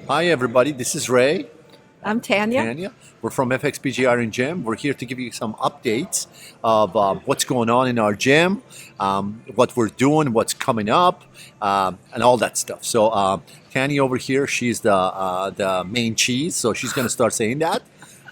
Hi, everybody. This is Ray. I'm Tanya. Tanya. We're from FXBG Iron Gym. We're here to give you some updates of what's going on in our gym, what we're doing, what's coming up, and all that stuff. So, Tanya over here, she's the main cheese, so she's going to start saying that.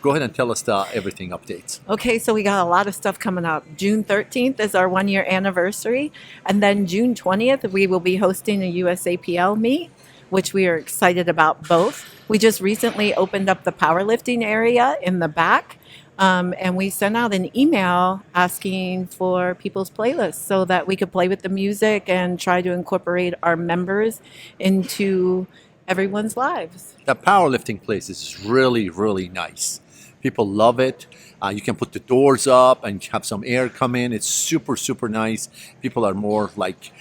Go ahead and tell us the everything updates. Okay, so we got a lot of stuff coming up. June 13th is our 1 year anniversary. And then June 20th, we will be hosting a USAPL meet, which we are excited about both. We just recently opened up the powerlifting area in the back. And we sent out an email asking for people's playlists so that we could play with the music and try to incorporate our members into everyone's lives. The powerlifting place is really, really nice. People love it. You can put the doors up and have some air come in. It's super, super nice. People are more like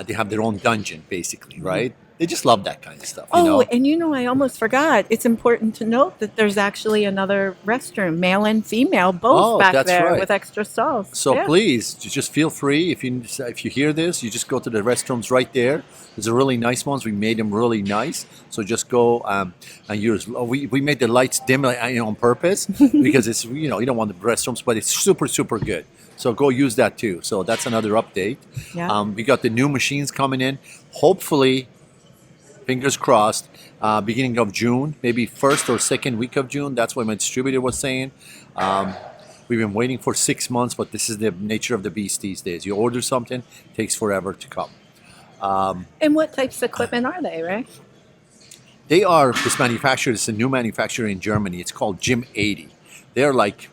they have their own dungeon, basically, right? They just love that kind of stuff. Oh, and I almost forgot. It's important to note that there's actually another restroom, male and female, both Oh, back that's there right. with extra stalls. So Yeah. please, just feel free. If you hear this, you just go to the restrooms right there. There's a really nice ones. We made them really nice. So just go and use. We made the lights dim on purpose because it's you don't want the restrooms, but it's super super good. So go use that too. So that's another update. Yeah. We got the new machines coming in. Hopefully, fingers crossed, beginning of June, maybe first or second week of June. That's what my distributor was saying. We've been waiting for 6 months, but this is the nature of the beast these days. You order something, it takes forever to come. And what types of equipment are they, right? They are this manufacturer. It's a new manufacturer in Germany. It's called Gym 80. They're like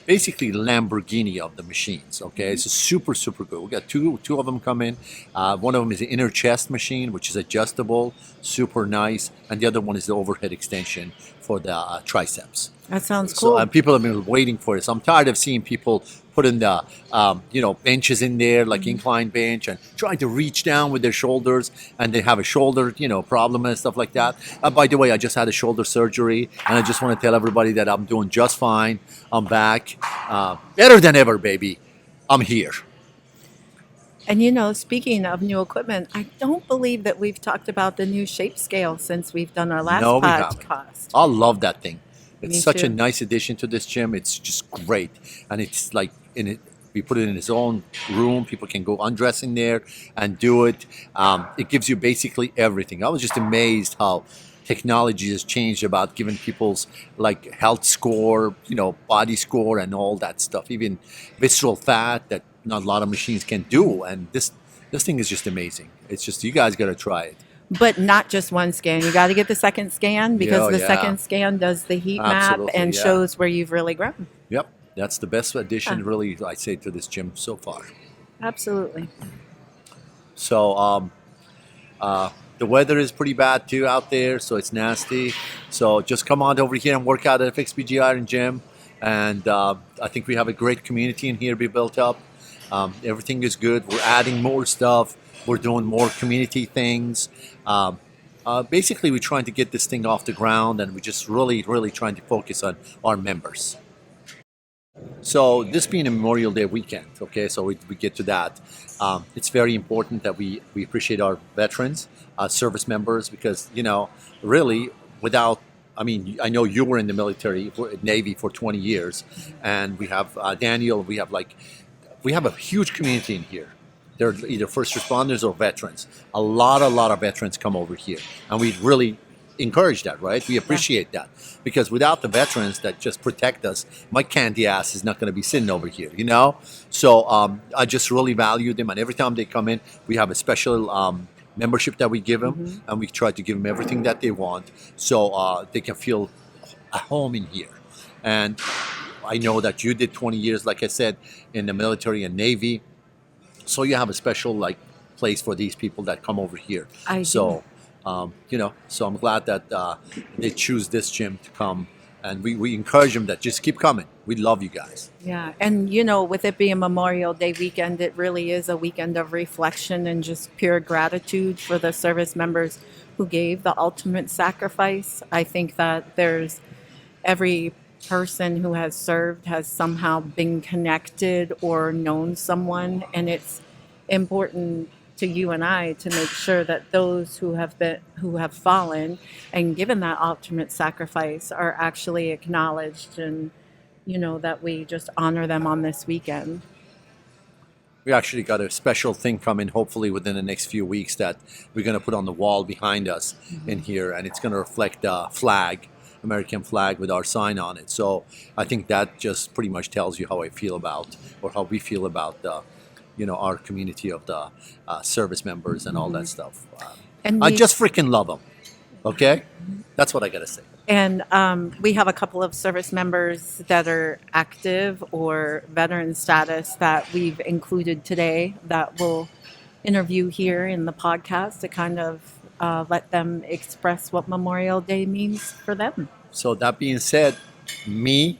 basically Lamborghini of the machines. Okay, it's super super good. We got two of them come in. One of them is the inner chest machine, which is adjustable, super nice, and the other one is the overhead extension for the triceps. That sounds So cool. people have been waiting for it. So I'm tired of seeing people putting the benches in there, like incline bench, and trying to reach down with their shoulders, and they have a shoulder problem and stuff like that. By the way, I just had a shoulder surgery, and I just want to tell everybody that I'm doing just fine. I'm back, better than ever, baby. I'm here. And speaking of new equipment, I don't believe that we've talked about the new shape scale since we've done our last No, we haven't. podcast. I love that thing. It's Me such a too. nice addition to this gym. It's just great, and it's like in it. We put it in its own room. People can go undress in there and do it. It gives you basically everything. I was just amazed how technology has changed about giving people's like health score, body score, and all that stuff. Even visceral fat that not a lot of machines can do. And this thing is just amazing. It's just you guys got to try it. But not just one scan. You got to get the second scan because Oh the yeah, second scan does the heat map absolutely. and Yeah. shows where you've really grown. Yep. That's the best addition, Huh. really, I'd say, to this gym so far. Absolutely. So the weather is pretty bad too out there, so it's nasty. So just come on over here and work out at FXBG Iron Gym, and I think we have a great community in here we built up. Everything is good. We're adding more stuff. We're doing more community things. Basically, we're trying to get this thing off the ground, and we're just really, really trying to focus on our members. So this being a Memorial Day weekend, okay, so we get to that. It's very important that we appreciate our veterans, service members, because really, without, I mean, I know you were in the military, Navy for 20 years, and we have Daniel. We have a huge community in here. They're either first responders or veterans. A lot of veterans come over here, and we really encourage that, right? We appreciate that, because without the veterans that just protect us, my candy ass is not going to be sitting over here. So I just really value them, and every time they come in, we have a special membership that we give them, and we try to give them everything that they want, so they can feel at home in here. And I know that you did 20 years, like I said, in the military and Navy, so you have a special place for these people that come over here. I do. So so I'm glad that they choose this gym to come, and we encourage them that just keep coming. We love you guys. Yeah. And, with it being Memorial Day weekend, it really is a weekend of reflection and just pure gratitude for the service members who gave the ultimate sacrifice. I think that there's every person who has served has somehow been connected or known someone, and it's important to you and I to make sure that those who have fallen and given that ultimate sacrifice are actually acknowledged, and that we just honor them on this weekend. We actually got a special thing coming, hopefully within the next few weeks, that we're going to put on the wall behind us in here, and it's going to reflect the flag, American flag, with our sign on it. So I think that just pretty much tells you how I feel about, or how we feel about the, our community of the service members and all that stuff. And I we just freaking love them. Okay, that's what I got to say. And we have a couple of service members that are active or veteran status that we've included today that we'll interview here in the podcast to kind of let them express what Memorial Day means for them. So that being said, me,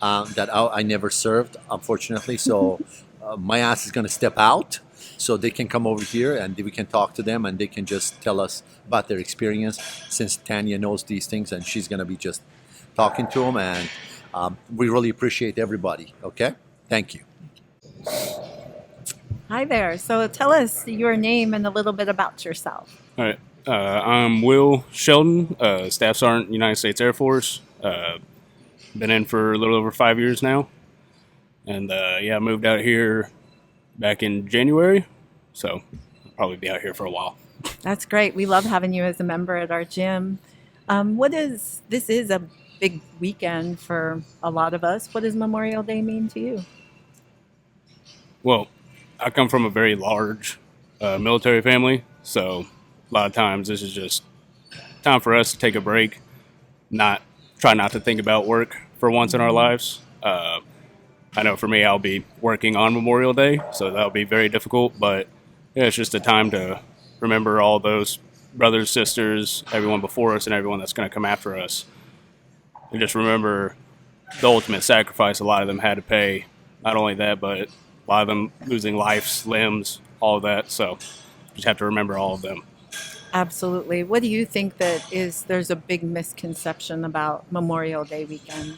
I never served, unfortunately. So my ass is going to step out, so they can come over here and we can talk to them, and they can just tell us about their experience, since Tanya knows these things and she's going to be just talking to them. And we really appreciate everybody. Okay, thank you. Hi there. So tell us your name and a little bit about yourself. All right. I'm Will Sheldon, Staff Sergeant, United States Air Force. Been in for a little over 5 years now. And I moved out here back in January. So I'll probably be out here for a while. That's great. We love having you as a member at our gym. This is a big weekend for a lot of us. What does Memorial Day mean to you? Well, I come from a very large military family. So a lot of times this is just time for us to take a break, try not to think about work for once in our lives. I know for me, I'll be working on Memorial Day, so that'll be very difficult, but it's just a time to remember all those brothers, sisters, everyone before us and everyone that's going to come after us. And just remember the ultimate sacrifice a lot of them had to pay. Not only that, but a lot of them losing lives, limbs, all of that. So just have to remember all of them. Absolutely. What do you think there's a big misconception about Memorial Day weekend?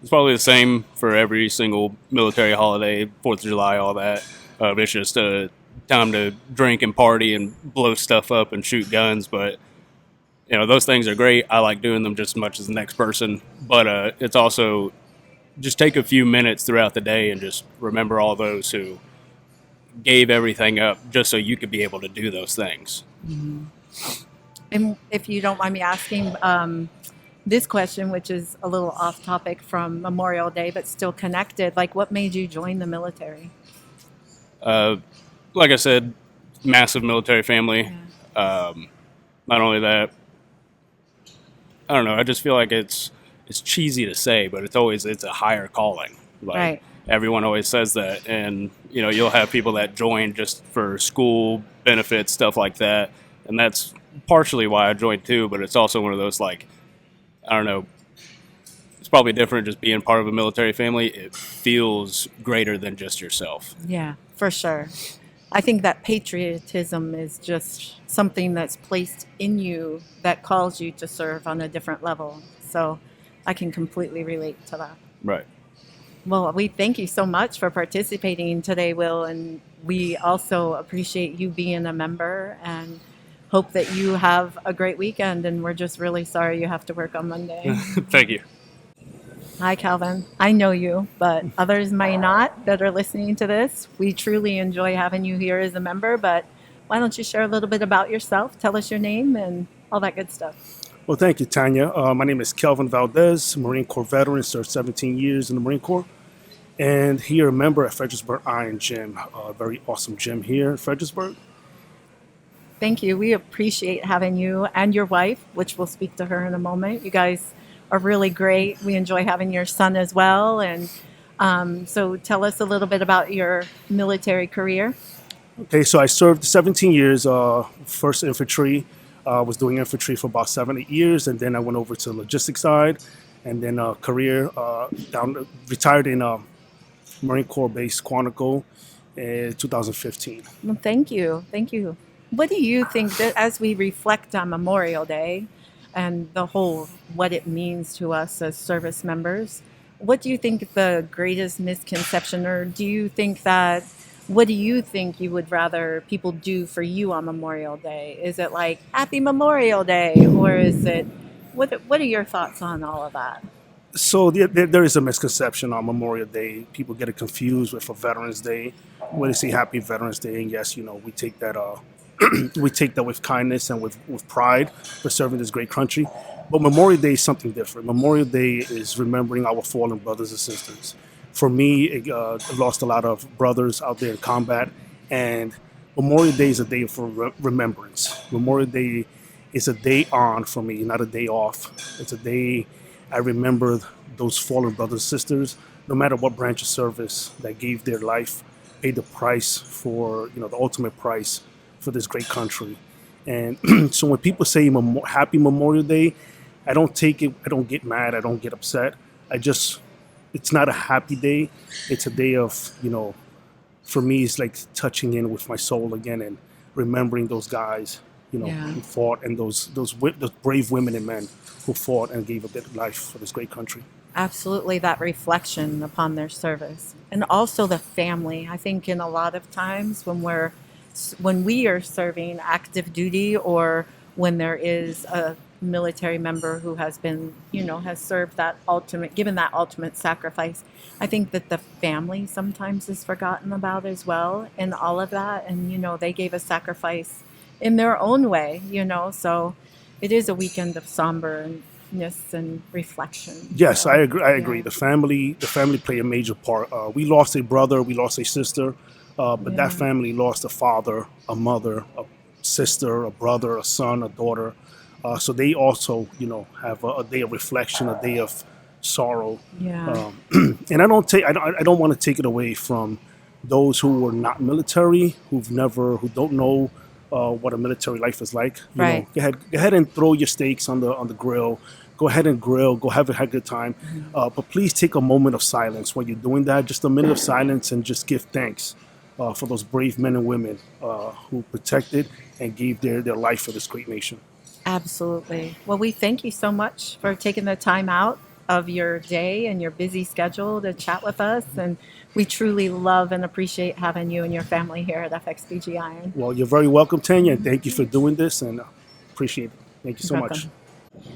It's probably the same for every single military holiday, 4th of July, all that. It's just a time to drink and party and blow stuff up and shoot guns. But, those things are great. I like doing them just as much as the next person. But it's also just take a few minutes throughout the day and just remember all those who gave everything up just so you could be able to do those things. Mm-hmm. And if you don't mind me asking, this question, which is a little off topic from Memorial Day, but still connected, like what made you join the military? Like I said, massive military family. Yeah. Not only that, I don't know, I just feel like it's cheesy to say, but it's a higher calling. Like, right. Everyone always says that, and you'll have people that join just for school benefits, stuff like that, and that's partially why I joined too. But it's also one of those, like, I don't know, it's probably different just being part of a military family. It feels greater than just yourself. Yeah, for sure. I think that patriotism is just something that's placed in you that calls you to serve on a different level. So I can completely relate to that. Right. Well, we thank you so much for participating today, Will, and we also appreciate you being a member and hope that you have a great weekend, and we're just really sorry you have to work on Monday. Thank you. Hi, Calvin. I know you, but others may not that are listening to this. We truly enjoy having you here as a member, but why don't you share a little bit about yourself? Tell us your name and all that good stuff. Well, thank you, Tanya. My name is Kelvin Valdez, Marine Corps veteran, served 17 years in the Marine Corps, and here a member at FXBG Iron Gym, a very awesome gym here in Fredericksburg. Thank you. We appreciate having you and your wife, which we'll speak to her in a moment. You guys are really great. We enjoy having your son as well. And so tell us a little bit about your military career. Okay, so I served 17 years, first infantry. Was doing infantry for about 7-8 years, and then I went over to the logistics side, and then retired in Marine Corps Base Quantico in 2015. Well, thank you. Thank you. What do you think that as we reflect on Memorial Day and the whole, what it means to us as service members, what do you think the greatest misconception, or do you think that what do you think you would rather people do for you on Memorial Day? Is it like Happy Memorial Day, or is it what are your thoughts on all of that? So there is a misconception on Memorial Day. People get it confused with a Veterans Day, where they say Happy Veterans Day, and yes, we take that we take that with kindness and with pride for serving this great country. But Memorial Day is something different. Memorial Day is remembering our fallen brothers and sisters. For me, I lost a lot of brothers out there in combat, and Memorial Day is a day for remembrance. Memorial Day is a day on for me, not a day off. It's a day I remember those fallen brothers and sisters, no matter what branch of service, that gave their life, paid the price for, the ultimate price for this great country. And so when people say Happy Memorial Day, I don't take it, I don't get mad, I don't get upset. It's not a happy day. It's a day of, for me, it's like touching in with my soul again and remembering those guys, Yeah. who fought, and those brave women and men who fought and gave up their life for this great country. Absolutely, that reflection upon their service, and also the family. I think in a lot of times when we are serving active duty, or when there is a military member who has been, has served that given that ultimate sacrifice, I think that the family sometimes is forgotten about as well in all of that. And, they gave a sacrifice in their own way, so it is a weekend of somberness and reflection. Yes, So, I agree. I agree. yeah. The family play a major part. We lost a brother, we lost a sister, but that Yeah. family lost a father, a mother, a sister, a brother, a son, a daughter. So they also, have a day of reflection, a day of sorrow. Yeah. And I don't want to take it away from those who were not military, who don't know what a military life is like. Right. Go ahead and throw your steaks on the grill. Go ahead and grill. Go have a good time. But please take a moment of silence when you're doing that. Just a minute of silence, and just give thanks for those brave men and women who protected and gave their life for this great nation. Absolutely. Well, we thank you so much for taking the time out of your day and your busy schedule to chat with us. And we truly love and appreciate having you and your family here at FXBG Iron. Well, you're very welcome, Tanya, and thank you for doing this, and appreciate it. Thank you so You're much. welcome.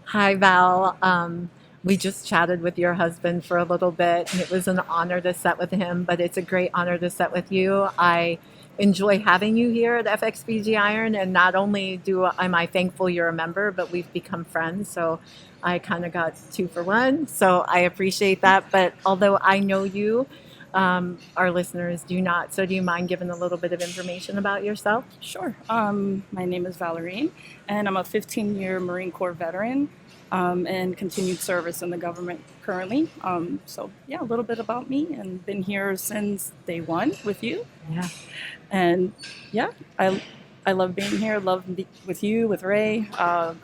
Hi, Val. We just chatted with your husband for a little bit, and it was an honor to sit with him, but it's a great honor to sit with you. I enjoy having you here at FXBG Iron, and not only am I thankful you're a member, but we've become friends, so I kind of got 2 for 1, so I appreciate that. But although I know you, our listeners do not, so do you mind giving a little bit of information about yourself? Sure. My name is Valerine, and I'm a 15-year Marine Corps veteran and continued service in the government currently. So, yeah, a little bit about me, and been here since day one with you. Yeah. And, yeah, I love being here, with you, with Ray.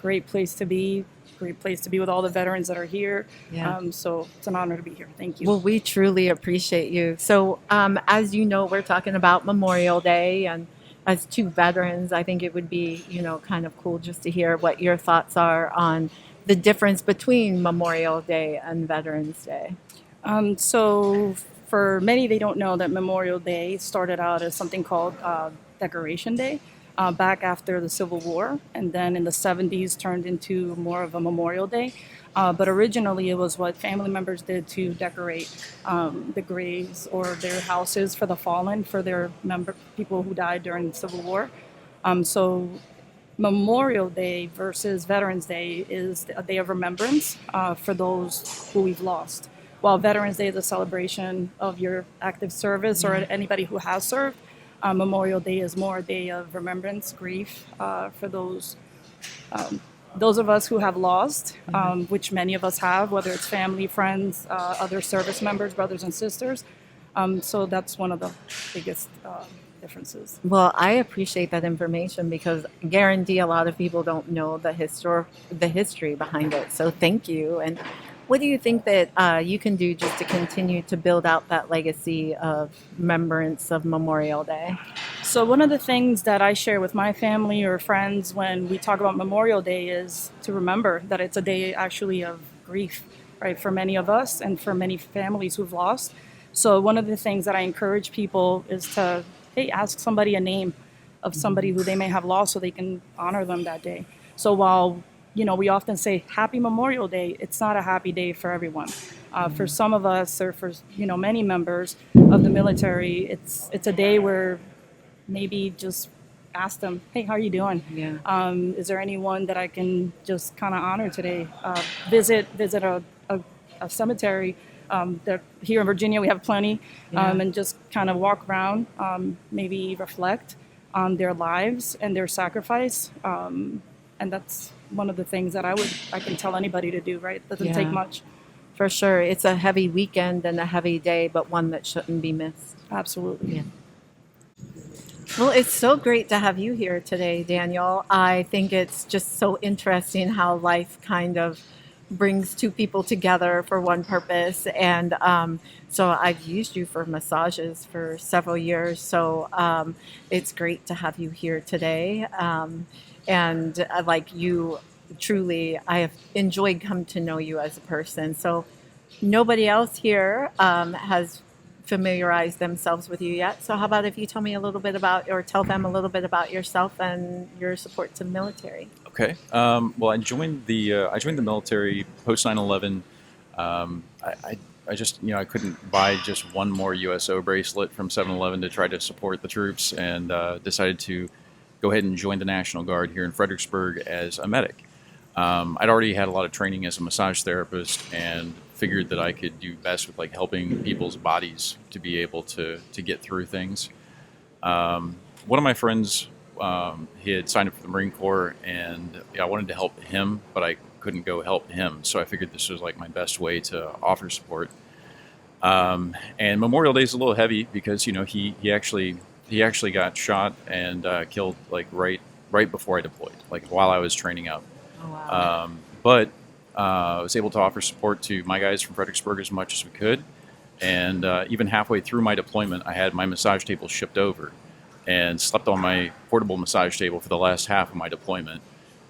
Great place to be. Great place to be with all the veterans that are here. Yeah. So it's an honor to be here. Thank you. Well, we truly appreciate you. So, as you know, we're talking about Memorial Day, and as 2 veterans, I think it would be, kind of cool just to hear what your thoughts are on the difference between Memorial Day and Veterans Day. So for many, they don't know that Memorial Day started out as something called Decoration Day back after the Civil War, and then in the 70s turned into more of a Memorial Day. But originally it was what family members did to decorate the graves or their houses for the fallen, for their people who died during the Civil War. So Memorial Day versus Veterans Day is a day of remembrance for those who we've lost. While Veterans Day is a celebration of your active service or anybody who has served, Memorial Day is more a day of remembrance, grief for those of us who have lost, which many of us have, whether it's family, friends, other service members, brothers and sisters. So that's one of the biggest differences. Well, I appreciate that information, because I guarantee a lot of people don't know the history behind it. So thank you. And what do you think that you can do just to continue to build out that legacy of remembrance of Memorial Day? So one of the things that I share with my family or friends when we talk about Memorial Day is to remember that it's a day actually of grief, right? For many of us and for many families who've lost, So one of the things that I encourage people is to, hey, ask somebody a name of somebody who they may have lost so they can honor them that day. So while, we often say Happy Memorial Day, it's not a happy day for everyone. For some of us, or for, many members of the military, it's a day where maybe just ask them, hey, how are you doing? Yeah. Is there anyone that I can just kind of honor today? Visit a cemetery. Here in Virginia, we have plenty, Yeah. and just kind of walk around, maybe reflect on their lives and their sacrifice. And that's one of the things that I can tell anybody to do, right? It doesn't take Yeah. much. For sure. It's a heavy weekend and a heavy day, but one that shouldn't be missed. Absolutely. Yeah. Well, it's so great to have you here today, Daniel. I think it's just so interesting how life kind of brings two people together for one purpose. And so I've used you for massages for several years. So it's great to have you here today. And like you, truly, I have enjoyed coming to know you as a person. So nobody else here has familiarized themselves with you yet. So how about if you tell me a little bit about, or tell them a little bit about yourself and your support to the military? Okay. Well, I joined the military post 9/11. I just I couldn't buy just one more USO bracelet from 7-Eleven to try to support the troops, and decided to go ahead and join the National Guard here in Fredericksburg as a medic. I'd already had a lot of training as a massage therapist, and figured that I could do best with like helping people's bodies to be able to get through things. One of my friends, he had signed up for the Marine Corps, and I wanted to help him, but I couldn't go help him. So I figured this was like my best way to offer support. And Memorial Day is a little heavy because he actually got shot and killed like right before I deployed, like while I was training up. Oh, wow. But I was able to offer support to my guys from Fredericksburg as much as we could. And even halfway through my deployment, I had my massage table shipped over and slept on my portable massage table for the last half of my deployment,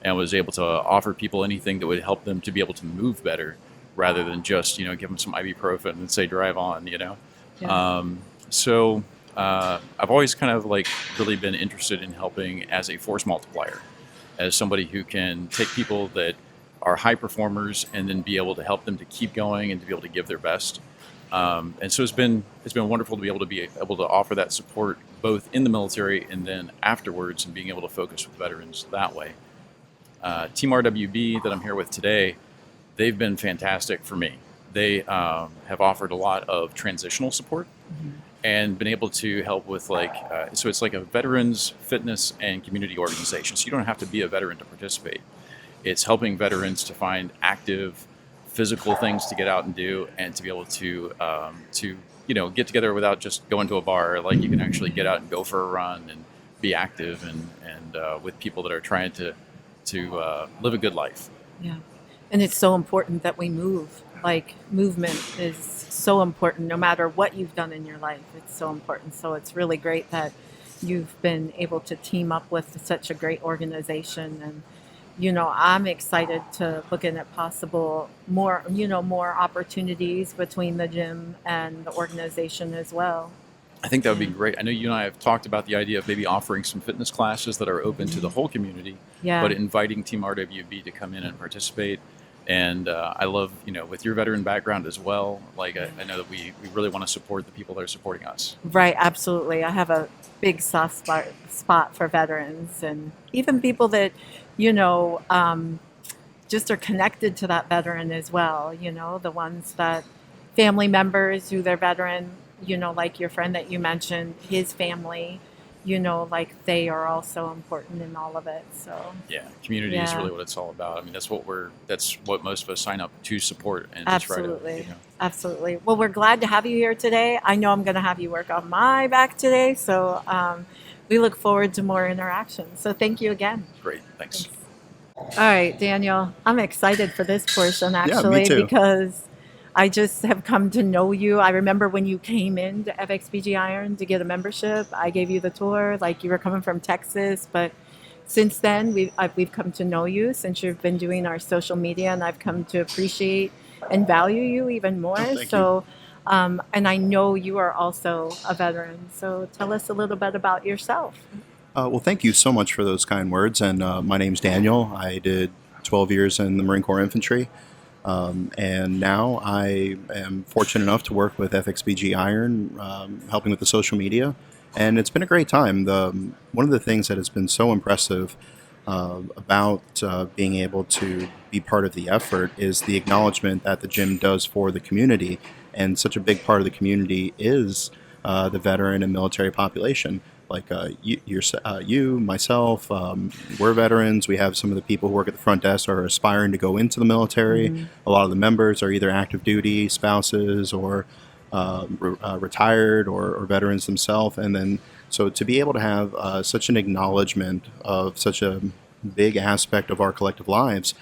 and was able to offer people anything that would help them to be able to move better rather than just, give them some ibuprofen and say, drive on, Yeah. So I've always kind of like really been interested in helping as a force multiplier, as somebody who can take people that are high performers and then be able to help them to keep going and to be able to give their best. And so it's been wonderful to be able to offer that support both in the military and then afterwards, and being able to focus with veterans that way. Team RWB that I'm here with today, they've been fantastic for me. They have offered a lot of transitional support, and been able to help with so it's like a veterans fitness and community organization. So you don't have to be a veteran to participate. It's helping veterans to find active physical things to get out and do, and to be able to get together without just going to a bar. Like you can actually get out and go for a run and be active, and with people that are trying to live a good life. Yeah. And it's so important that we move. Like, movement is so important no matter what you've done in your life. It's so important. So it's really great that you've been able to team up with such a great organization. And, I'm excited to looking at possible more opportunities between the gym and the organization as well. I think that would be great. I know you and I have talked about the idea of maybe offering some fitness classes that are open to the whole community, Yeah. but inviting Team RWB to come in and participate. And I love, with your veteran background as well, like I know that we really want to support the people that are supporting us. Right, absolutely. I have a big soft spot for veterans, and even people that, just are connected to that veteran as well. The ones that family members who they're veteran, like your friend that you mentioned, his family, like they are also important in all of it. So Yeah, community is Yeah. really what it's all about. I mean, that's what most of us sign up to support and to absolutely, try to. absolutely. Well, we're glad to have you here today. I know I'm going to have you work on my back today, so we look forward to more interactions. So thank you again. Great, thanks. All right, Daniel, I'm excited for this portion me actually too. because I just have come to know you. I remember when you came in to FXBG Iron to get a membership, I gave you the tour, like you were coming from Texas. But since then, we've come to know you since you've been doing our social media, and I've come to appreciate and value you even more. Thank So And I know you are also a veteran. So tell us a little bit about yourself. Well, thank you so much for those kind words. And my name's Daniel. I did 12 years in the Marine Corps Infantry. And now I am fortunate enough to work with FXBG Iron, helping with the social media. And it's been a great time. One of the things that has been so impressive about being able to be part of the effort is the acknowledgement that the gym does for the community. And such a big part of the community is the veteran and military population. Like you, myself, we're veterans. We have some of the people who work at the front desk are aspiring to go into the military. Mm-hmm. A lot of the members are either active duty spouses or retired or veterans themselves. And then so to be able to have such an acknowledgement of such a big aspect of our collective lives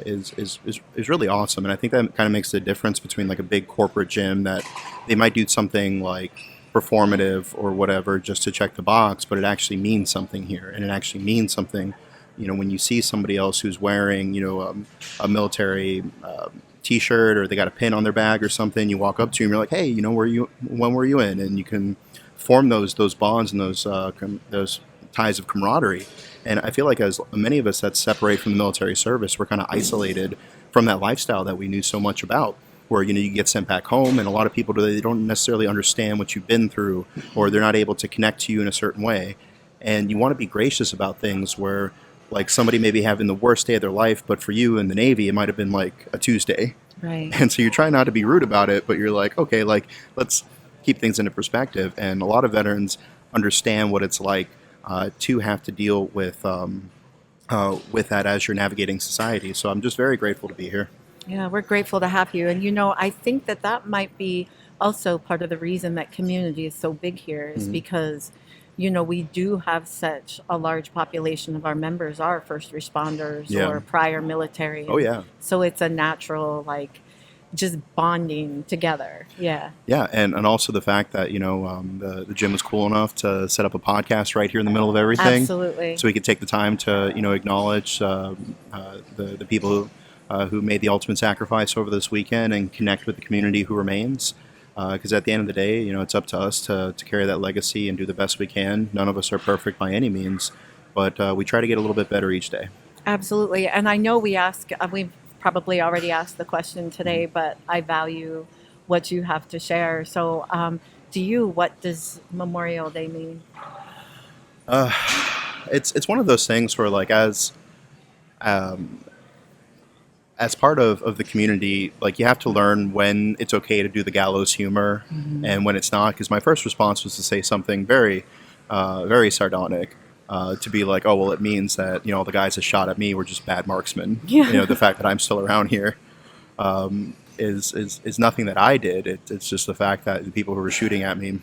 is really awesome. And I think that kind of makes the difference between like a big corporate gym that they might do something like performative or whatever just to check the box, but it actually means something here, and it actually means something. When you see somebody else who's wearing a military T-shirt, or they got a pin on their bag or something, you walk up to them, you're like, hey, when were you in? And you can form those bonds and those ties of camaraderie. And I feel like as many of us that separate from the military service, we're kind of isolated from that lifestyle that we knew so much about. Where you get sent back home, and a lot of people they don't necessarily understand what you've been through, or they're not able to connect to you in a certain way. And you want to be gracious about things where, like, somebody may be having the worst day of their life, but for you in the Navy, it might have been like a Tuesday. Right. And so you're trying not to be rude about it, but you're like, okay, like, let's keep things into perspective. And a lot of veterans understand what it's like to have to deal with that as you're navigating society. So I'm just very grateful to be here. Yeah, we're grateful to have you. And, I think that might be also part of the reason that community is so big here is because, we do have such a large population of our members are first responders or prior military. Oh, yeah. So it's a natural, just bonding together. Yeah. Yeah, and also the fact that, the gym was cool enough to set up a podcast right here in the middle of everything. Absolutely. So we could take the time to, acknowledge the people who made the ultimate sacrifice over this weekend and connect with the community who remains. Because at the end of the day, it's up to us to carry that legacy and do the best we can. None of us are perfect by any means, but we try to get a little bit better each day. Absolutely. And I know we've probably already asked the question today, but I value what you have to share. So what does Memorial Day mean? It's one of those things where, like, as part of the community, like, you have to learn when it's okay to do the gallows humor and when it's not. Because my first response was to say something very, very sardonic, to be like, oh, well, it means that, all the guys that shot at me were just bad marksmen. Yeah. The fact that I'm still around here is nothing that I did. It's just the fact that the people who were shooting at me,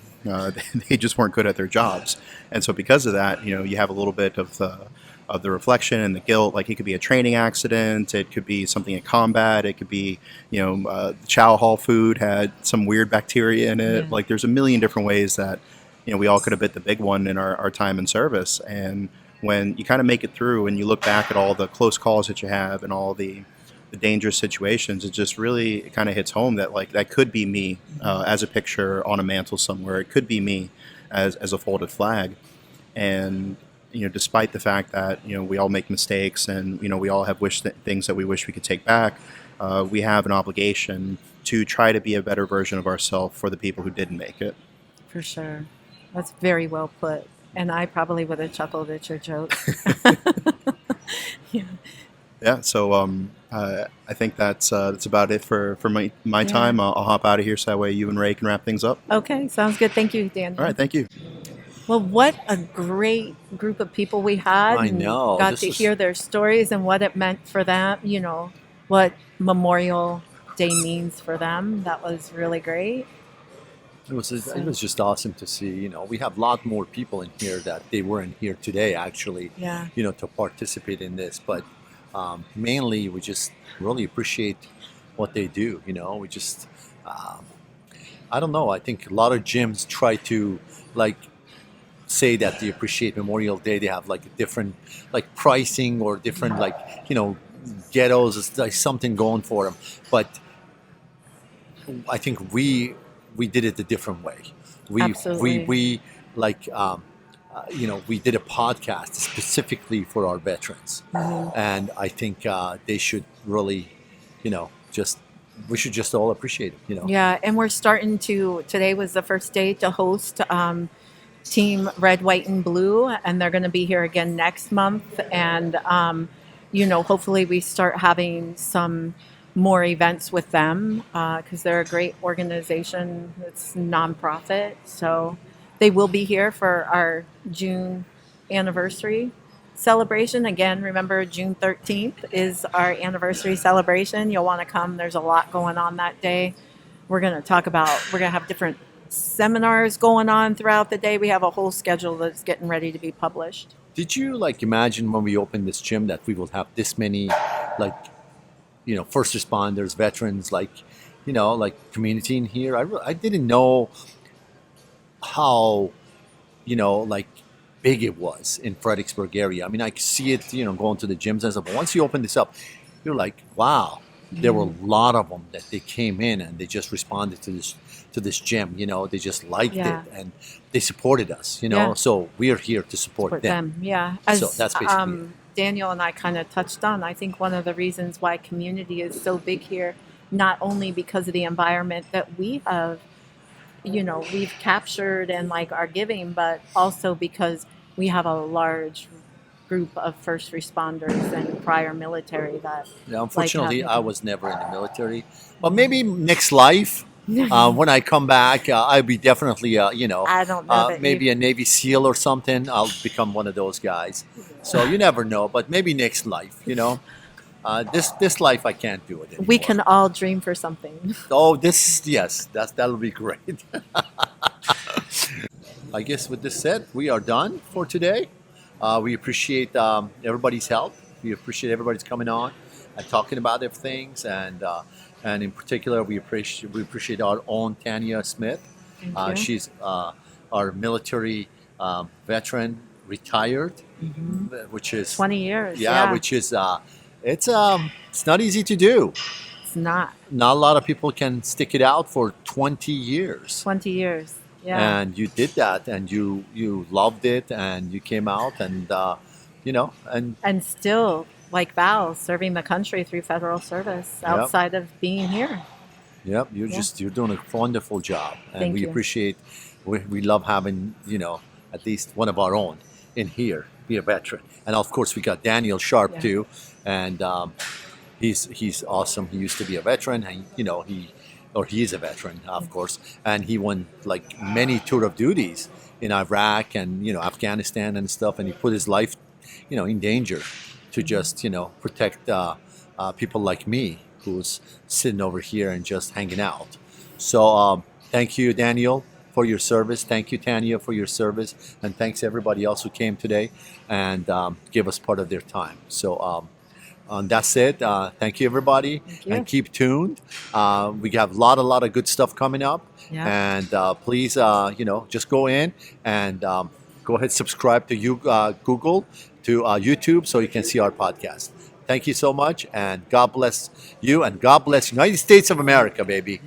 they just weren't good at their jobs. And so because of that, you have a little bit of the reflection and the guilt. Like, it could be a training accident, it could be something in combat, it could be, chow hall food had some weird bacteria in it. Yeah. Like, there's a million different ways that, we all could have bit the big one in our time in service. And when you kind of make it through and you look back at all the close calls that you have and all the dangerous situations, it just really kind of hits home that, like, that could be me as a picture on a mantle somewhere. It could be me as a folded flag. And despite the fact that, we all make mistakes and, we all have things that we wish we could take back, we have an obligation to try to be a better version of ourselves for the people who didn't make it. For sure. That's very well put. And I probably would have chuckled at your joke. Yeah. Yeah, so I think that's about it for my time. I'll hop out of here so that way you and Ray can wrap things up. Okay, sounds good. Thank you, Daniel. All right, thank you. Well, what a great group of people we had. I know. Got to hear their stories and what it meant for them, what Memorial Day means for them. That was really great. It was just awesome to see. We have a lot more people in here that they weren't here today, actually. Yeah. To participate in this, but mainly we just really appreciate what they do. We just I don't know. I think a lot of gyms try to say that they appreciate Memorial Day. They have like different pricing or different ghettos. It's like something going for them, but I think we we did it a different way. Absolutely. We like we did a podcast specifically for our veterans, and I think they should really, just we should just all appreciate it. Yeah, and we're starting to. Today was the first day to host Team Red, White, and Blue, and they're going to be here again next month. And hopefully we start having some more events with them because they're a great organization. It's nonprofit, so they will be here for our June anniversary celebration. Again, remember June 13th is our anniversary celebration. You'll want to come. There's a lot going on that day. We're going to have different seminars going on throughout the day. We have a whole schedule that's getting ready to be published. Did you imagine when we opened this gym that we will have this many first responders, veterans, community in here? I didn't know how big it was in Fredericksburg area. I mean, I see it going to the gyms and stuff, but once you open this up, you're like, wow, there were a lot of them that they came in and they just responded to this gym. They just liked it and they supported us. So we are here to support them. Yeah, so that's basically it. Daniel and I kind of touched on. I think one of the reasons why community is so big here, not only because of the environment that we have, we've captured and our giving, but also because we have a large group of first responders and prior military that. Yeah, unfortunately, I was never in the military, but maybe next life. When I come back, I'll be definitely, I don't know maybe a Navy SEAL or something. I'll become one of those guys. So you never know, but maybe next life, this life I can't do it anymore. We can all dream for something. Oh, that'll be great. I guess with this said, we are done for today. We appreciate everybody's help. We appreciate everybody's coming on and talking about their things, and in particular, we appreciate our own Tanya Smith. Thank you. She's our military veteran, retired, which is 20 years. Yeah, which is it's not easy to do. It's not. Not a lot of people can stick it out for 20 years. 20 years. Yeah. And you did that, and you loved it, and you came out, and and still, like Val, serving the country through federal service outside of being here. Yep, you're doing a wonderful job, and Thank we you. appreciate. We love having at least one of our own in here, be a veteran, and of course we got Daniel Sharp too, and he's awesome. He used to be a veteran, and he is a veteran, of course, and he won many tour of duties in Iraq and Afghanistan and stuff, and he put his life in danger to just protect people like me who's sitting over here and just hanging out. So thank you, Daniel, for your service. Thank you, Tanya, for your service, and thanks everybody else who came today and gave us part of their time. So that's it. Thank you, everybody, Thank you. and keep tuned. We have a lot of good stuff coming up, and please, just go in and go ahead, subscribe to Google, to YouTube, so you can see our podcast. Thank you so much, and God bless you, and God bless United States of America, baby.